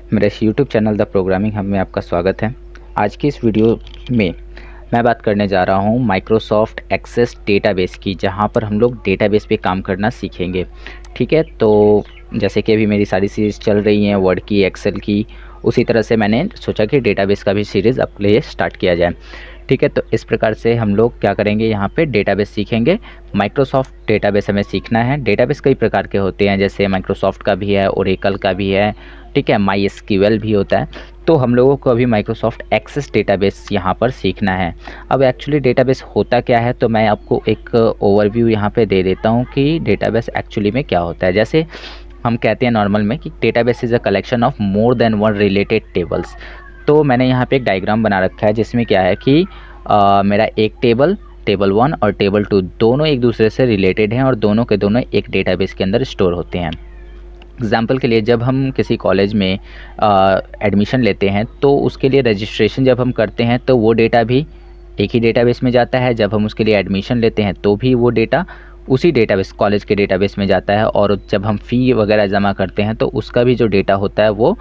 मेरे इस YouTube channel the programming hub में आपका स्वागत है। आज की इस वीडियो में मैं बात करने जा रहा हूँ माइक्रोसॉफ्ट एक्सेस डेटाबेस की, जहाँ पर हम लोग डेटाबेस पे काम करना सीखेंगे। ठीक है, तो जैसे कि अभी मेरी सारी सीरीज़ चल रही हैं वर्ड की, एक्सेल की, उसी तरह से मैंने सोचा कि डेटाबेस का भी सीरीज़ अपने लिए स्टार्ट किया जाए। ठीक है, तो इस प्रकार से हम लोग क्या करेंगे, यहाँ पे डेटाबेस सीखेंगे। माइक्रोसॉफ्ट डेटाबेस हमें सीखना है। डेटाबेस कई प्रकार के होते हैं, जैसे माइक्रोसॉफ्ट का भी है, ओरेकल का भी है, ठीक है, माई एसक्यूएल भी होता है। तो हम लोगों को अभी माइक्रोसॉफ्ट एक्सेस डेटाबेस यहाँ पर सीखना है। अब एक्चुअली डेटाबेस होता क्या है, तो मैं आपको एक ओवरव्यू यहाँ पे दे देता हूँ कि डेटाबेस एक्चुअली में क्या होता है। जैसे हम कहते हैं नॉर्मल में कि database is a collection of more than one related tables. तो मैंने यहाँ पे एक डायग्राम बना रखा है जिसमें क्या है कि मेरा एक टेबल 1 और टेबल 2 दोनों एक दूसरे से रिलेटेड हैं और दोनों के दोनों एक डेटाबेस के अंदर स्टोर होते हैं। एग्ज़ाम्पल के लिए, जब हम किसी कॉलेज में एडमिशन लेते हैं तो उसके लिए रजिस्ट्रेशन जब हम करते हैं तो वो डेटा भी एक ही डेटाबेस में जाता है। जब हम उसके लिए एडमिशन लेते हैं तो भी वो डेटा उसी डेटाबेस, कॉलेज के डेटाबेस में जाता है। और जब हम फ़ी वगैरह जमा करते हैं तो उसका भी जो डेटा होता है वो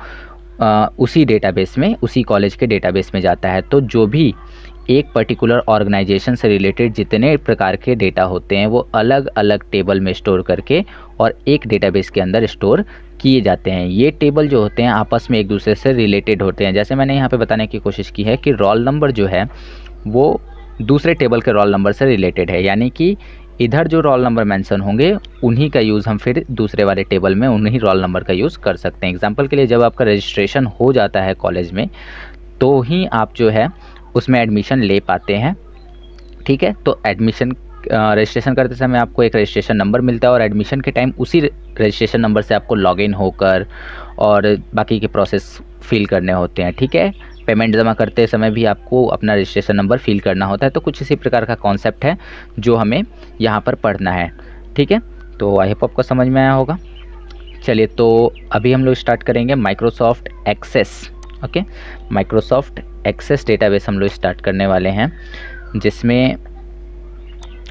उसी डेटाबेस में, उसी कॉलेज के डेटाबेस में जाता है। तो जो भी एक पर्टिकुलर ऑर्गेनाइजेशन से रिलेटेड जितने प्रकार के डेटा होते हैं वो अलग अलग टेबल में स्टोर करके और एक डेटाबेस के अंदर स्टोर किए जाते हैं। ये टेबल जो होते हैं आपस में एक दूसरे से रिलेटेड होते हैं। जैसे मैंने यहाँ पे बताने की कोशिश की है कि रोल नंबर जो है वो दूसरे टेबल के रोल नंबर से रिलेटेड है, यानी कि इधर जो रोल नंबर मेंशन होंगे उन्हीं का यूज़ हम फिर दूसरे वाले टेबल में उन्हीं रोल नंबर का यूज़ कर सकते हैं। एग्जाम्पल के लिए, जब आपका रजिस्ट्रेशन हो जाता है कॉलेज में तो ही आप जो है उसमें एडमिशन ले पाते हैं। ठीक है, तो एडमिशन रजिस्ट्रेशन करते समय आपको एक रजिस्ट्रेशन नंबर मिलता है और एडमिशन के टाइम उसी रजिस्ट्रेशन नंबर से आपको लॉगिन होकर और बाकी के प्रोसेस फिल करने होते हैं। ठीक है, पेमेंट जमा करते समय भी आपको अपना रजिस्ट्रेशन नंबर फिल करना होता है। तो कुछ इसी प्रकार का कॉन्सेप्ट है जो हमें यहाँ पर पढ़ना है। ठीक है, तो आई होप आपको समझ में आया होगा। चलिए, तो अभी हम लोग स्टार्ट करेंगे Microsoft Access. Okay, Microsoft Access database हम लोग स्टार्ट करने वाले हैं, जिसमें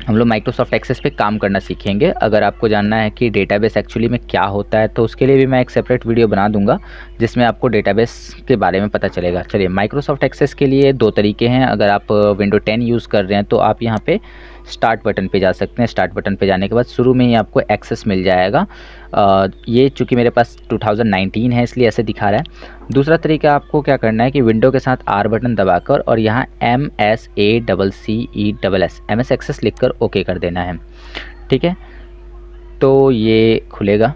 हम लोग माइक्रोसॉफ्ट एक्सेस पे काम करना सीखेंगे। अगर आपको जानना है कि डेटाबेस एक्चुअली में क्या होता है तो उसके लिए भी मैं एक सेपरेट वीडियो बना दूंगा जिसमें आपको डेटाबेस के बारे में पता चलेगा। चलिए, माइक्रोसॉफ्ट एक्सेस के लिए दो तरीके हैं। अगर आप विंडो 10 यूज़ कर रहे हैं तो आप यहाँ पे स्टार्ट बटन पे जा सकते हैं। स्टार्ट बटन पे जाने के बाद शुरू में ही आपको एक्सेस मिल जाएगा। ये चूँकि मेरे पास 2019 है इसलिए ऐसे दिखा रहा है। दूसरा तरीका आपको क्या करना है कि विंडो के साथ आर बटन दबाकर और यहाँ MS एक्सेस लिखकर ओके कर देना है। ठीक है, तो ये खुलेगा,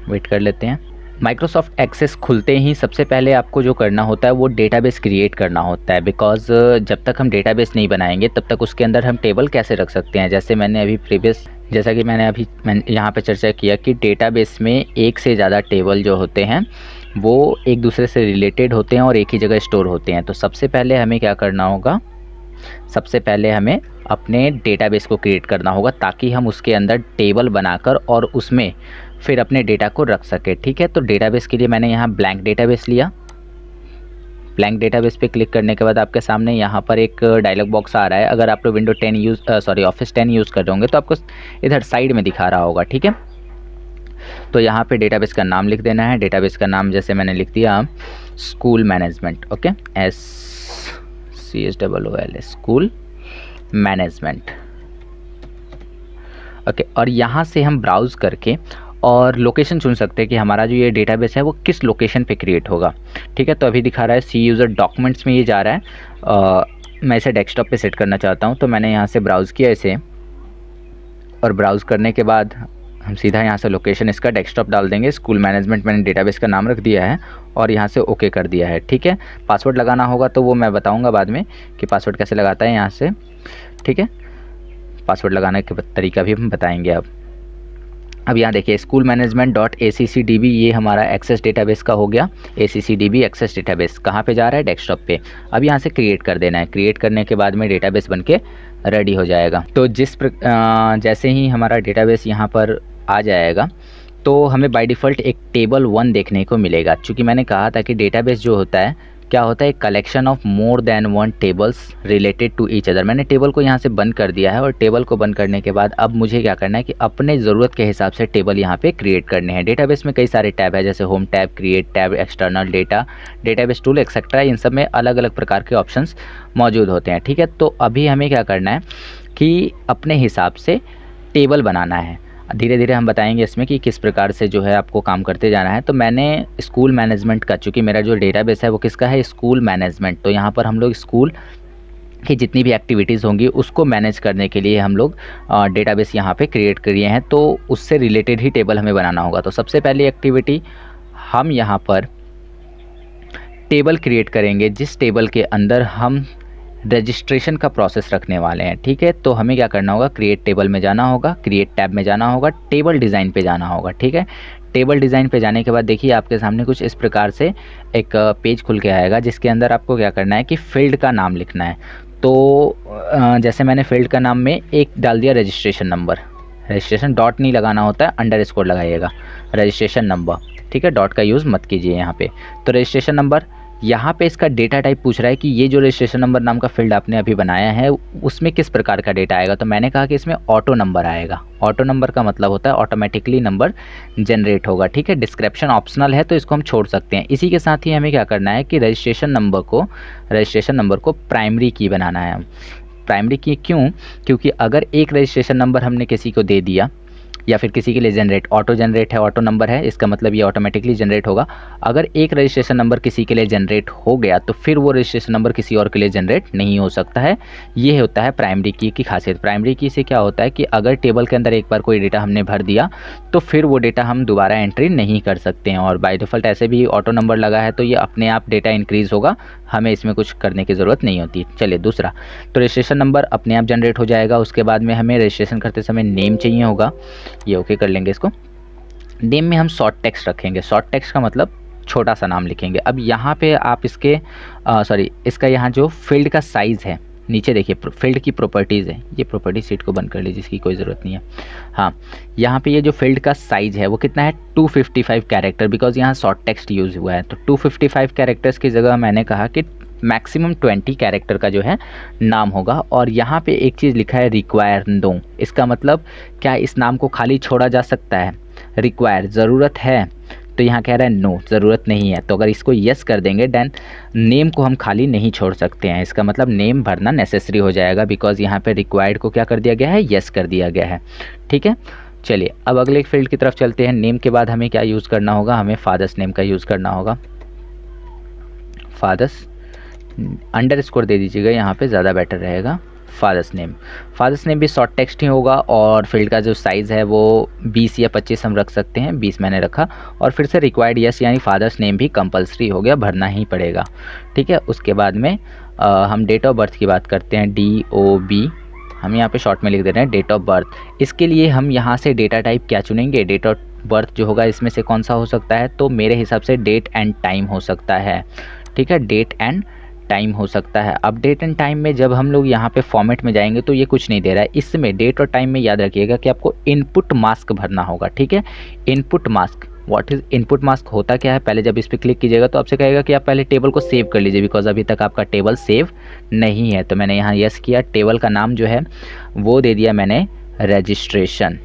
वेट कर लेते हैं। माइक्रोसॉफ्ट एक्सेस खुलते ही सबसे पहले आपको जो करना होता है वो डेटाबेस क्रिएट करना होता है। बिकॉज़ जब तक हम डेटाबेस नहीं बनाएंगे तब तक उसके अंदर हम टेबल कैसे रख सकते हैं। जैसा कि मैंने अभी यहाँ पे चर्चा किया कि डेटाबेस में एक से ज़्यादा टेबल जो होते हैं वो एक दूसरे से रिलेटेड होते हैं और एक ही जगह स्टोर होते हैं। तो सबसे पहले हमें क्या करना होगा, सबसे पहले हमें अपने डेटाबेस को क्रिएट करना होगा ताकि हम उसके अंदर टेबल बनाकर और उसमें फिर अपने डेटा को रख सके। ठीक है, तो डेटाबेस के लिए मैंने यहाँ ब्लैंक डेटाबेस लिया। ब्लैंक डेटाबेस पे क्लिक करने के बाद आपके सामने यहाँ पर एक डायलॉग बॉक्स आ रहा है। अगर आप लोग विंडो 10 ऑफिस 10 यूज़ कर रहे होंगे तो आपको इधर साइड में दिखा रहा होगा। ठीक है, तो यहाँ पे डेटाबेस का नाम लिख देना है। डेटाबेस का नाम जैसे मैंने लिख दिया school management. Okay, SCHOOL, school management. Okay, और यहाँ से हम ब्राउज़ करके और लोकेशन चुन सकते हैं कि हमारा जो ये डेटाबेस है वो किस लोकेशन पे क्रिएट होगा। ठीक है, तो अभी दिखा रहा है सी यूज़र डॉक्यूमेंट्स में ये जा रहा है। मैं इसे डेस्कटॉप पे सेट करना चाहता हूँ, तो मैंने यहाँ से ब्राउज़ किया इसे और ब्राउज़ करने के बाद हम सीधा यहाँ से लोकेशन इसका डेस्कटॉप डाल देंगे। स्कूल मैनेजमेंट मैंने डेटाबेस का नाम रख दिया है और यहाँ से ओके कर दिया है। ठीक है, पासवर्ड लगाना होगा तो वो मैं बताऊँगा बाद में कि पासवर्ड कैसे लगाता है यहाँ से। ठीक है, पासवर्ड लगाने के तरीका भी हम बताएंगे। अब यहाँ देखिए स्कूल मैनेजमेंट डॉट ACCDB ये हमारा एक्सेस डेटाबेस का हो गया। ACCDB एक्सेस डेटाबेस कहाँ पे जा रहा है, डेस्कटॉप पे। अब यहाँ से क्रिएट कर देना है। क्रिएट करने के बाद में डेटाबेस बनके रेडी हो जाएगा। तो जैसे ही हमारा डेटाबेस यहाँ पर आ जाएगा तो हमें बाय डिफ़ॉल्ट एक टेबल 1 देखने को मिलेगा। चूँकि मैंने कहा था कि डेटाबेस जो होता है क्या होता है, collection of more than one tables related to each other. मैंने टेबल को यहाँ से बंद कर दिया है और टेबल को बंद करने के बाद अब मुझे क्या करना है कि अपने ज़रूरत के हिसाब से टेबल यहाँ पे क्रिएट करने हैं। डेटाबेस में कई सारे टैब है, जैसे home tab, create tab, external data, database tool etcetera. इन सब में अलग अलग प्रकार के ऑप्शंस मौजूद होते हैं। ठीक है, तो अभी हमें क्या करना है कि अपने हिसाब से टेबल बनाना है। धीरे धीरे हम बताएंगे इसमें कि किस प्रकार से जो है आपको काम करते जाना है। तो मैंने स्कूल मैनेजमेंट का, चूँकि मेरा जो डेटाबेस है वो किसका है, स्कूल मैनेजमेंट, तो यहाँ पर हम लोग स्कूल की जितनी भी एक्टिविटीज़ होंगी उसको मैनेज करने के लिए हम लोग डेटाबेस यहाँ पे क्रिएट किए हैं, तो उससे रिलेटेड ही टेबल हमें बनाना होगा। तो सबसे पहली एक्टिविटी हम यहाँ पर टेबल क्रिएट करेंगे, जिस टेबल के अंदर हम रजिस्ट्रेशन का प्रोसेस रखने वाले हैं। ठीक है, तो हमें क्या करना होगा, क्रिएट टेबल में जाना होगा, क्रिएट टैब में जाना होगा, टेबल डिज़ाइन पे जाना होगा। ठीक है, टेबल डिज़ाइन पे जाने के बाद देखिए आपके सामने कुछ इस प्रकार से एक पेज खुल के आएगा, जिसके अंदर आपको क्या करना है कि फील्ड का नाम लिखना है। तो जैसे मैंने फील्ड का नाम में एक डाल दिया रजिस्ट्रेशन नंबर, रजिस्ट्रेशन डॉट नहीं लगाना होता है, अंडरस्कोर लगाइएगा, रजिस्ट्रेशन नंबर। ठीक है, डॉट का यूज़ मत कीजिए यहाँ पे। तो रजिस्ट्रेशन नंबर, यहाँ पे इसका डेटा टाइप पूछ रहा है कि ये जो रजिस्ट्रेशन नंबर नाम का फील्ड आपने अभी बनाया है उसमें किस प्रकार का डेटा आएगा। तो मैंने कहा कि इसमें ऑटो नंबर आएगा। ऑटो नंबर का मतलब होता है ऑटोमेटिकली नंबर जनरेट होगा। ठीक है, डिस्क्रिप्शन ऑप्शनल है तो इसको हम छोड़ सकते हैं। इसी के साथ ही हमें क्या करना है कि रजिस्ट्रेशन नंबर को प्राइमरी की बनाना है। प्राइमरी की क्यों, क्योंकि अगर एक रजिस्ट्रेशन नंबर हमने किसी को दे दिया या फिर किसी के लिए जनरेट, ऑटो जनरेट है, ऑटो नंबर है, इसका मतलब ये ऑटोमेटिकली जनरेट होगा। अगर एक रजिस्ट्रेशन नंबर किसी के लिए जनरेट हो गया तो फिर वो रजिस्ट्रेशन नंबर किसी और के लिए जनरेट नहीं हो सकता है। ये होता है प्राइमरी की खासियत। प्राइमरी की से क्या होता है कि अगर टेबल के अंदर एक बार कोई डेटा हमने भर दिया तो फिर वो डेटा हम दोबारा एंट्री नहीं कर सकते हैं। और बाय डिफ़ॉल्ट ऐसे भी ऑटो नंबर लगा है तो ये अपने आप डेटा इंक्रीज़ होगा, हमें इसमें कुछ करने की ज़रूरत नहीं होती। चलिए दूसरा, तो रजिस्ट्रेशन नंबर अपने आप जनरेट हो जाएगा। उसके बाद में हमें रजिस्ट्रेशन करते समय नेम चाहिए होगा, ये ओके कर लेंगे इसको। नेम में हम शॉर्ट टेक्स्ट रखेंगे। शॉर्ट टेक्स्ट का मतलब छोटा सा नाम लिखेंगे। अब यहाँ पे आप इसका यहाँ जो फील्ड का साइज़ है, नीचे देखिए फील्ड की प्रॉपर्टीज़ है, ये प्रॉपर्टी सीट को बंद कर लीजिए, इसकी कोई ज़रूरत नहीं है। हाँ, यहाँ पे ये जो फील्ड का साइज़ है वो कितना है, 255 कैरेक्टर, बिकॉज यहाँ शॉर्ट टेक्स्ट यूज़ हुआ है। तो 255 कैरेक्टर्स की जगह मैंने कहा कि मैक्सिमम 20 कैरेक्टर का जो है नाम होगा। और यहाँ पे एक चीज़ लिखा है रिक्वायर नो, इसका मतलब क्या इस नाम को खाली छोड़ा जा सकता है। रिक्वायर ज़रूरत है, तो यहाँ कह रहा है नो ज़रूरत नहीं है। तो अगर इसको यस कर देंगे देन नेम को हम खाली नहीं छोड़ सकते हैं, इसका मतलब नेम भरना नेसेसरी हो जाएगा, बिकॉज यहाँ पे रिक्वायर्ड को क्या कर दिया गया है, यस कर दिया गया है। ठीक है, चलिए अब अगले फील्ड की तरफ चलते हैं। नेम के बाद हमें क्या यूज़ करना होगा, हमें फादर्स नेम का यूज़ करना होगा। फादर्स अंडरस्कोर दे दीजिएगा, यहाँ पे ज़्यादा बेटर रहेगा। फादर्स नेम भी शॉर्ट टेक्स्ट ही होगा। और फील्ड का जो साइज़ है वो 20 या 25 हम रख सकते हैं, 20 मैंने रखा। और फिर से रिक्वायर्ड यस, यानी फादर्स नेम भी कंपलसरी हो गया, भरना ही पड़ेगा। ठीक है, उसके बाद में हम डेट ऑफ बर्थ की बात करते हैं, DOB, हम यहाँ पे शॉर्ट में लिख दे रहे हैं डेट ऑफ बर्थ। इसके लिए हम यहाँ से डेटा टाइप क्या चुनेंगे, डेट ऑफ बर्थ जो होगा इसमें से कौन सा हो सकता है, तो मेरे हिसाब से डेट एंड टाइम हो सकता है। ठीक है, डेट एंड टाइम हो सकता है। अब डेट एंड टाइम में जब हम लोग यहाँ पे फॉर्मेट में जाएंगे तो ये कुछ नहीं दे रहा है। इसमें डेट और टाइम में याद रखिएगा कि आपको इनपुट मास्क भरना होगा। ठीक है, input mask, what is input mask होता क्या है, पहले जब इस पर क्लिक कीजिएगा तो आपसे कहेगा कि आप पहले टेबल को सेव कर लीजिए, बिकॉज अभी तक आपका टेबल सेव नहीं है। तो मैंने यहाँ यस किया, टेबल का नाम जो है वो दे दिया मैंने रजिस्ट्रेशन,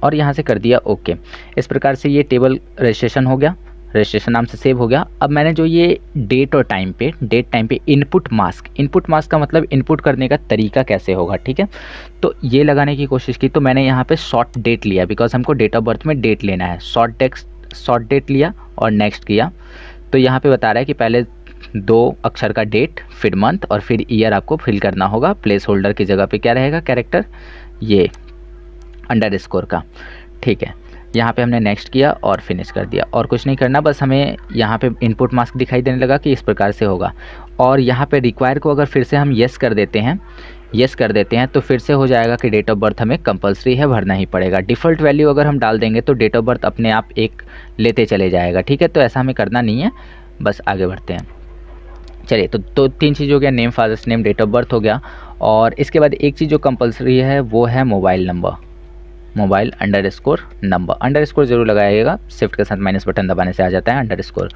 और यहाँ से कर दिया ओके। इस प्रकार से ये टेबल रजिस्ट्रेशन हो गया, रजिस्ट्रेशन नाम से सेव हो गया। अब मैंने जो ये डेट टाइम पे इनपुट मास्क का मतलब इनपुट करने का तरीका कैसे होगा। ठीक है, तो ये लगाने की कोशिश की, तो मैंने यहाँ पे शॉर्ट डेट लिया, बिकॉज हमको डेट ऑफ बर्थ में डेट लेना है। शॉर्ट डेट लिया और नेक्स्ट किया। तो यहाँ पे बता रहा है कि पहले 2 अक्षर का डेट, फिर मंथ और फिर ईयर आपको फिल करना होगा। प्लेस होल्डर की जगह पे क्या रहेगा, कैरेक्टर, ये अंडरस्कोर का। ठीक है, यहाँ पे हमने नेक्स्ट किया और फिनिश कर दिया, और कुछ नहीं करना, बस हमें यहाँ पे इनपुट मास्क दिखाई देने लगा कि इस प्रकार से होगा। और यहाँ पे रिक्वायर को अगर फिर से हम यस कर देते हैं तो फिर से हो जाएगा कि डेट ऑफ बर्थ हमें कंपलसरी है, भरना ही पड़ेगा। डिफ़ॉल्ट वैल्यू अगर हम डाल देंगे तो डेट ऑफ बर्थ अपने आप एक लेते चले जाएगा। ठीक है, तो ऐसा हमें करना नहीं है, बस आगे बढ़ते हैं। चलिए, तो 3 चीज़ हो गया, name, father's name, date of birth हो गया। और इसके बाद एक चीज़ जो कंपलसरी है वो है mobile number. Mobile underscore number, underscore जरूर लगाइएगा, शिफ्ट के साथ माइनस बटन दबाने से आ जाता है अंडरस्कोर।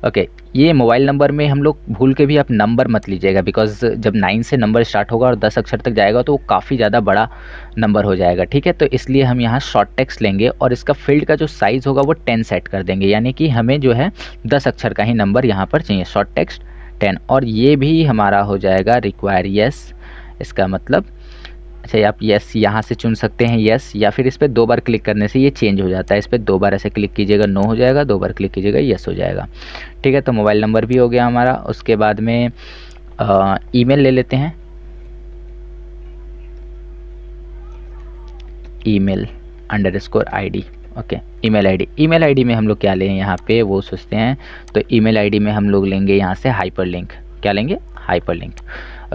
ओके, ये मोबाइल नंबर में हम लोग भूल के भी आप नंबर मत लीजिएगा, बिकॉज जब 9 से नंबर स्टार्ट होगा और 10 अक्षर तक जाएगा तो वो काफ़ी ज़्यादा बड़ा नंबर हो जाएगा, ठीक है। तो इसलिए हम यहाँ शॉर्ट टेक्स्ट लेंगे और इसका फील्ड का जो साइज़ होगा वो 10 सेट कर देंगे, यानी कि हमें जो है 10 अक्षर का ही नंबर यहाँ पर चाहिए, शॉर्ट टेक्स्ट 10। और ये भी हमारा हो जाएगा रिक्वायर यस, इसका मतलब अच्छा आप यस यहाँ से चुन सकते हैं यस, या फिर इस पर 2 बार क्लिक करने से ये चेंज हो जाता है। इस पर 2 बार ऐसे क्लिक कीजिएगा नो हो जाएगा, 2 बार क्लिक कीजिएगा यस हो जाएगा, ठीक है। तो मोबाइल नंबर भी हो गया हमारा। उसके बाद में ईमेल ले लेते हैं, email underscore ID. Okay, email ID, email ID में हम लोग क्या लें यहाँ पे वो सोचते हैं। तो ईमेल आईडी में हम लोग लेंगे यहाँ से हाइपरलिंक, क्या लेंगे हाइपरलिंक।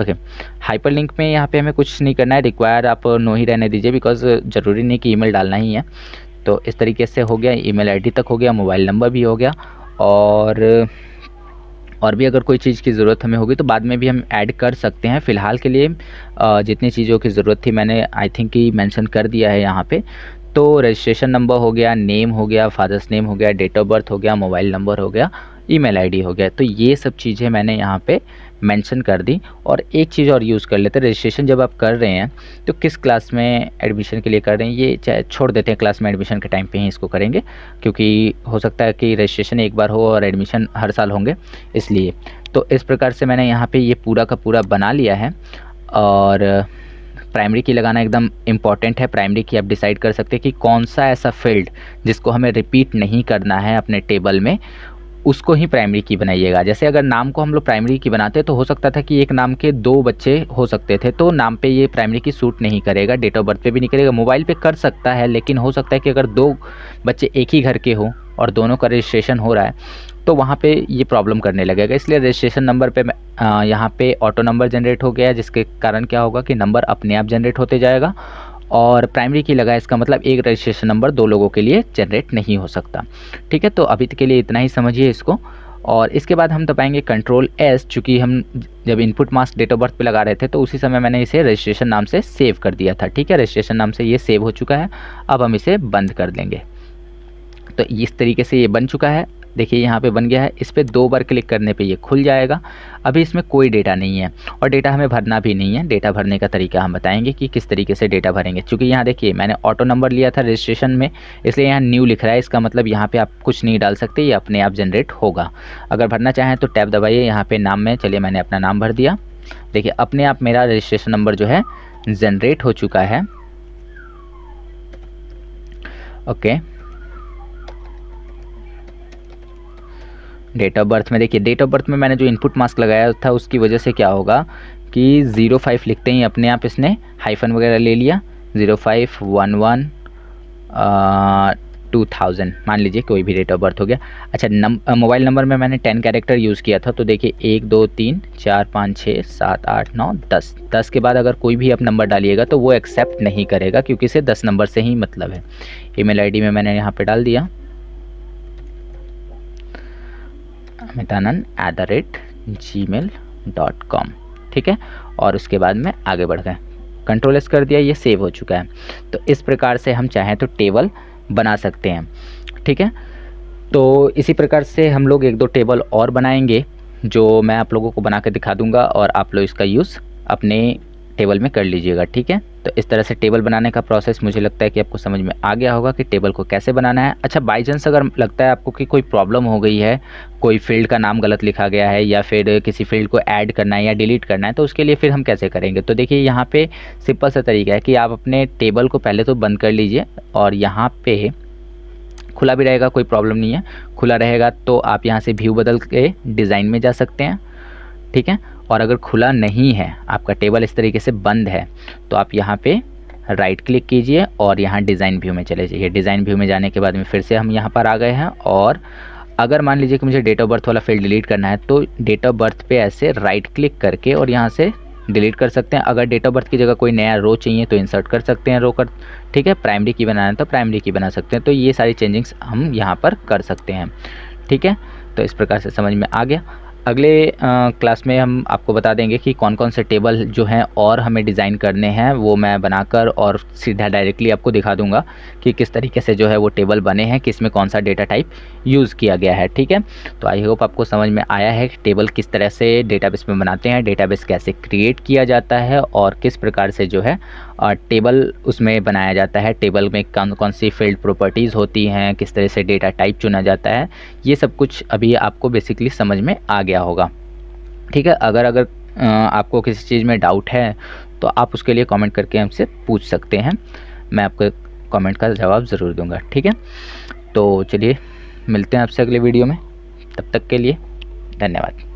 ओके, हाइपरलिंक में यहाँ पे हमें कुछ नहीं करना है, रिक्वायर आप नो ही रहने दीजिए, बिकॉज ज़रूरी नहीं कि ईमेल डालना ही है। तो इस तरीके से हो गया, ईमेल आईडी तक हो गया, मोबाइल नंबर भी हो गया, और भी अगर कोई चीज़ की ज़रूरत हमें होगी तो बाद में भी हम ऐड कर सकते हैं। फ़िलहाल के लिए जितनी चीज़ों की ज़रूरत थी मैंने आई थिंक कि मेंशन कर दिया है यहाँ पे। तो रजिस्ट्रेशन नंबर हो गया, नेम हो गया, फादर्स नेम हो गया, डेट ऑफ बर्थ हो गया, मोबाइल नंबर हो गया, ईमेल आईडी हो गया। तो ये सब चीज़ें मैंने यहाँ पे मेंशन कर दी। और एक चीज़ और यूज़ कर लेते हैं, रजिस्ट्रेशन जब आप कर रहे हैं तो किस क्लास में एडमिशन के लिए कर रहे हैं ये चाहे छोड़ देते हैं, क्लास में एडमिशन के टाइम पे ही इसको करेंगे, क्योंकि हो सकता है कि रजिस्ट्रेशन एक बार हो और एडमिशन हर साल होंगे, इसलिए। तो इस प्रकार से मैंने यहाँ पे ये पूरा का पूरा बना लिया है। और प्राइमरी की लगाना एकदम इम्पॉर्टेंट है। प्राइमरी की आप डिसाइड कर सकते हैं कि कौन सा ऐसा फील्ड जिसको हमें रिपीट नहीं करना है अपने टेबल में, उसको ही प्राइमरी की बनाइएगा। जैसे अगर नाम को हम लोग प्राइमरी की बनाते तो हो सकता था कि एक नाम के 2 बच्चे हो सकते थे, तो नाम पे ये प्राइमरी की सूट नहीं करेगा, डेट ऑफ बर्थ पे भी नहीं करेगा, मोबाइल पे कर सकता है, लेकिन हो सकता है कि अगर 2 बच्चे एक ही घर के हो और दोनों का रजिस्ट्रेशन हो रहा है तो वहाँ पे ये प्रॉब्लम करने लगेगा। इसलिए रजिस्ट्रेशन नंबर पे यहाँ पे ऑटो नंबर जनरेट हो गया है, जिसके कारण क्या होगा कि नंबर अपने आप जनरेट होते जाएगा। और प्राइमरी की लगा, इसका मतलब एक रजिस्ट्रेशन नंबर 2 लोगों के लिए जनरेट नहीं हो सकता, ठीक है। तो अभी के लिए इतना ही समझिए इसको। और इसके बाद हम दबाएंगे कंट्रोल एस, चूँकि हम जब input mask date of birth पे लगा रहे थे तो उसी समय मैंने इसे रजिस्ट्रेशन नाम से सेव कर दिया था, ठीक है। रजिस्ट्रेशन नाम से ये सेव हो चुका है, अब हम इसे बंद कर देंगे। तो इस तरीके से ये बन चुका है, देखिए यहाँ पे बन गया है। इस पर 2 बार क्लिक करने पे ये खुल जाएगा। अभी इसमें कोई डेटा नहीं है और डेटा हमें भरना भी नहीं है। डेटा भरने का तरीका हम बताएंगे कि किस तरीके से डेटा भरेंगे। क्योंकि यहाँ देखिए मैंने ऑटो नंबर लिया था रजिस्ट्रेशन में, इसलिए यहाँ न्यू लिख रहा है, इसका मतलब यहाँ पे आप कुछ नहीं डाल सकते, ये अपने आप जनरेट होगा। अगर भरना चाहें तो टैब दबाइए, यहाँ पे नाम में चलिए मैंने अपना नाम भर दिया। देखिए अपने आप मेरा रजिस्ट्रेशन नंबर जो है जनरेट हो चुका है। ओके, डेट ऑफ बर्थ में देखिए, डेट ऑफ बर्थ में मैंने जो इनपुट मास्क लगाया था उसकी वजह से क्या होगा कि 05 लिखते ही अपने आप इसने हाइफन वगैरह ले लिया। 0511 2000 मान लीजिए कोई भी डेट ऑफ बर्थ हो गया। अच्छा, मोबाइल नंबर में मैंने 10 कैरेक्टर यूज़ किया था, तो देखिए 1 2 3 4 5 6 7 8 9 10। 10 के बाद अगर कोई भी आप नंबर डालिएगा तो वो एक्सेप्ट नहीं करेगा, क्योंकि इसे 10 नंबर से ही मतलब है। ईमेल आईडी में मैंने यहाँ पे डाल दिया amitanand@gmail.com, ठीक है। और उसके बाद में आगे बढ़ गए, कंट्रोल एस कर दिया, ये सेव हो चुका है। तो इस प्रकार से हम चाहें तो टेबल बना सकते हैं, ठीक है। तो इसी प्रकार से हम लोग 1-2 टेबल और बनाएंगे जो मैं आप लोगों को बना के दिखा दूंगा, और आप लोग इसका यूज़ अपने टेबल में कर लीजिएगा, ठीक है। तो इस तरह से टेबल बनाने का प्रोसेस मुझे लगता है कि आपको समझ में आ गया होगा कि टेबल को कैसे बनाना है। अच्छा, बाई चांस अगर लगता है आपको कि कोई प्रॉब्लम हो गई है, कोई फील्ड का नाम गलत लिखा गया है, या फिर किसी फील्ड को ऐड करना है या डिलीट करना है, तो उसके लिए फिर हम कैसे करेंगे। तो देखिए यहाँ पे सिंपल सा तरीका है कि आप अपने टेबल को पहले तो बंद कर लीजिए, और यहाँ पे खुला भी रहेगा, कोई प्रॉब्लम नहीं है। खुला रहेगा तो आप यहाँ से व्यू बदल के डिज़ाइन में जा सकते हैं, ठीक है। और अगर खुला नहीं है, आपका टेबल इस तरीके से बंद है, तो आप यहाँ पे राइट क्लिक कीजिए और यहाँ डिज़ाइन व्यू में चले जाइए। डिज़ाइन व्यू में जाने के बाद में फिर से हम यहाँ पर आ गए हैं, और अगर मान लीजिए कि मुझे डेट ऑफ बर्थ वाला फील्ड डिलीट करना है तो डेट ऑफ बर्थ पे ऐसे राइट क्लिक करके और यहाँ से डिलीट कर सकते हैं। अगर डेट ऑफ बर्थ की जगह कोई नया रो चाहिए तो इंसर्ट कर सकते हैं रो कर, ठीक है। प्राइमरी की बनाना है तो प्राइमरी की बना सकते हैं। तो ये सारी चेंजिंग्स हम यहाँ पर कर सकते हैं, ठीक है। तो इस प्रकार से समझ में आ गया। अगले क्लास में हम आपको बता देंगे कि कौन कौन से टेबल जो हैं और हमें डिज़ाइन करने हैं, वो मैं बनाकर और सीधा डायरेक्टली आपको दिखा दूंगा कि किस तरीके से जो है वो टेबल बने हैं, किस में कौन सा डेटा टाइप यूज़ किया गया है। ठीक है, तो आई होप आपको समझ में आया है कि टेबल किस तरह से डेटाबेस में बनाते हैं, डेटाबेस कैसे क्रिएट किया जाता है और किस प्रकार से जो है टेबल उसमें बनाया जाता है, टेबल में कौन कौन सी फील्ड प्रॉपर्टीज़ होती हैं, किस तरह से डेटा टाइप चुना जाता है। ये सब कुछ अभी आपको बेसिकली समझ में आ गया होगा। ठीक है, अगर अगर आपको किसी चीज़ में डाउट है तो आप उसके लिए कमेंट करके हमसे पूछ सकते हैं, मैं आपको कमेंट का जवाब ज़रूर दूंगा। ठीक है, तो चलिए मिलते हैं आपसे अगले वीडियो में, तब तक के लिए धन्यवाद।